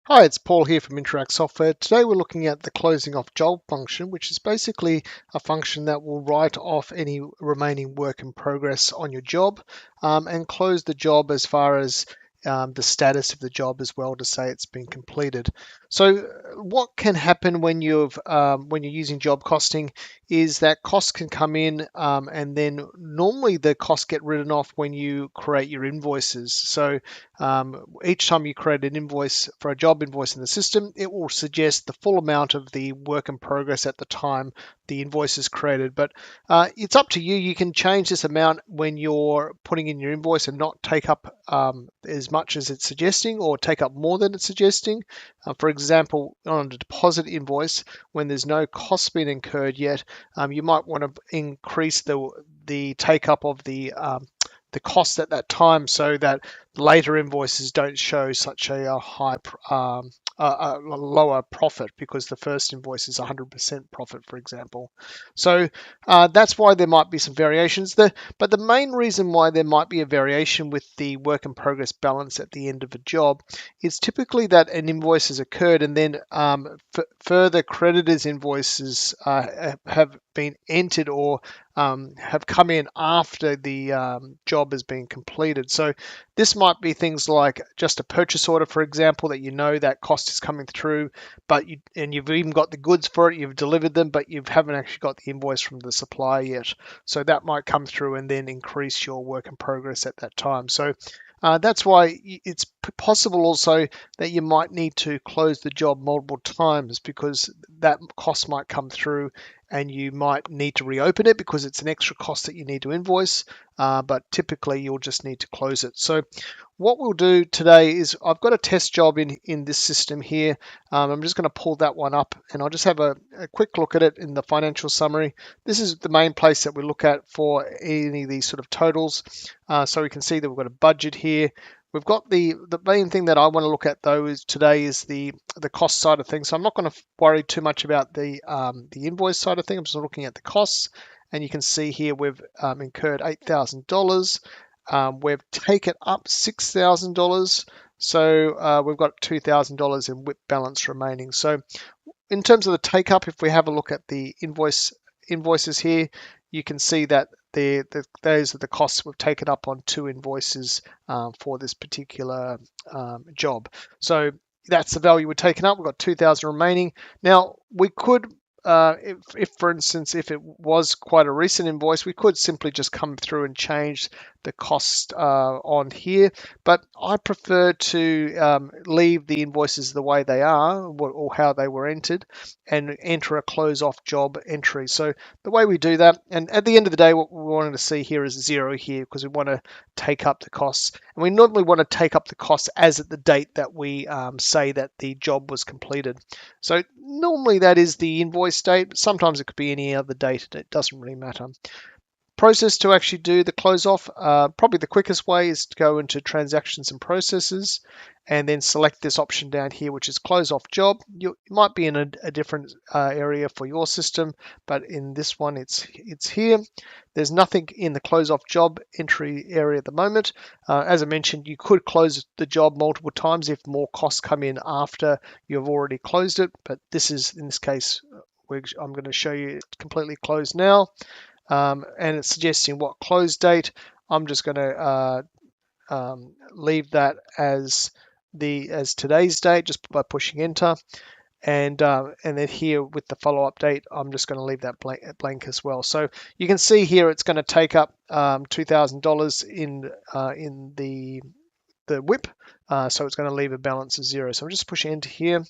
Hi, it's Paul here from InterAcct Software. Today we're looking at the closing off job function, which is basically a function that will write off any remaining work in progress on your job and close the job as far as the status of the job as well to say it's been completed. So what can happen when when you're using job costing is that costs can come in and then normally the costs get written off when you create your invoices. So each time you create an invoice for a job invoice in the system, it will suggest the full amount of the work in progress at the time the invoice is created. But it's up to you. You can change this amount when you're putting in your invoice and not take up as much as it's suggesting or take up more than it's suggesting. For example, on a deposit invoice, when there's no cost being incurred yet, you might want to increase the take up of the cost at that time so that later invoices don't show such a high a lower profit because the first invoice is 100% profit, for example. So that's why there might be some variations there. But the main reason why there might be a variation with the work in progress balance at the end of a job is typically that an invoice has occurred and then further creditors invoices have been entered or have come in after the job has been completed. So this might be things like just a purchase order, for example, that you know that cost is coming through, but you've even got the goods for it, you've delivered them, but you haven't actually got the invoice from the supplier yet. So that might come through and then increase your work in progress at that time. So that's why it's possible also that you might need to close the job multiple times because that cost might come through and you might need to reopen it because it's an extra cost that you need to invoice, but typically you'll just need to close it. So what we'll do today is I've got a test job in this system here. I'm just going to pull that one up and I'll just have a quick look at it in the financial summary. This is the main place that we look at for any of these sort of totals. So we can see that we've got a budget here. We've got the main thing that I want to look at though is today is the cost side of things. So I'm not going to worry too much about the invoice side of things. I'm just looking at the costs, and you can see here we've incurred $8,000. We've taken up $6,000. So we've got $2,000 in WIP balance remaining. So in terms of the take up, if we have a look at the invoices here, you can see that those are the costs we've taken up on two invoices for this particular job. So that's the value we're taking up. We've got 2,000 remaining. Now we could, if for instance, if it was quite a recent invoice, we could simply just come through and change the cost on here. But I prefer to leave the invoices the way they are or how they were entered and enter a close off job entry. So the way we do that, and at the end of the day, what we wanted to see here is 0 here because we want to take up the costs. And we normally want to take up the costs as at the date that we say that the job was completed. So normally that is the invoice date, but sometimes it could be any other date. It doesn't really matter. Process to actually do the close off, probably the quickest way is to go into transactions and processes and then select this option down here, which is close off job. You might be in a different area for your system, but in this one, it's here. There's nothing in the close off job entry area at the moment. As I mentioned, you could close the job multiple times if more costs come in after you've already closed it, but this is, in this case, I'm going to show you it's completely closed now. And it's suggesting what close date. I'm just going to leave that as today's date just by pushing enter, and then here with the follow-up date, I'm just going to leave that blank as well. So you can see here it's going to take up $2,000 in the WIP, so it's going to leave a balance of 0. So I'm just pushing enter here,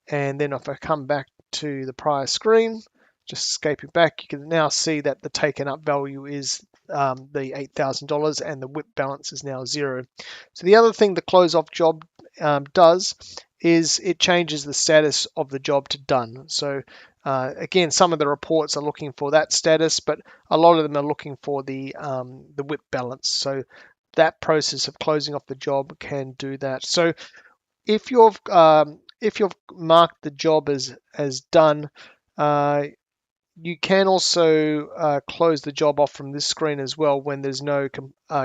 and then if I come back to the prior screen, just escaping back, you can now see that the taken up value is the $8,000 and the WIP balance is now 0. So the other thing the close off job does is it changes the status of the job to done. So again, some of the reports are looking for that status, but a lot of them are looking for the WIP balance. So that process of closing off the job can do that. So if you've marked the job as done, you can also close the job off from this screen as well when there's no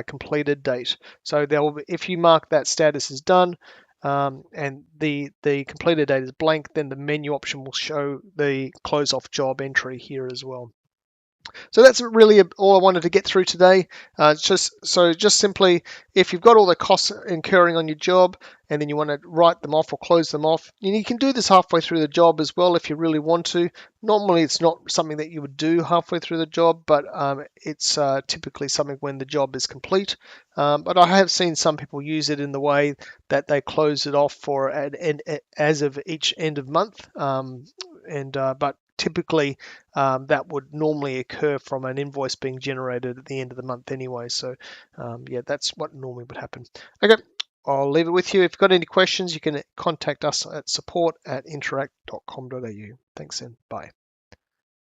completed date. So if you mark that status as done, and the completed date is blank, then the menu option will show the close off job entry here as well. So that's really all I wanted to get through today. Just simply, if you've got all the costs incurring on your job and then you want to write them off or close them off, you can do this halfway through the job as well if you really want to. Normally, it's not something that you would do halfway through the job, but it's typically something when the job is complete. But I have seen some people use it in the way that they close it off for as of each end of month. But typically that would normally occur from an invoice being generated at the end of the month anyway. So yeah, that's what normally would happen. Okay, I'll leave it with you. If you've got any questions, you can contact us at support@interact.com.au. Thanks and bye.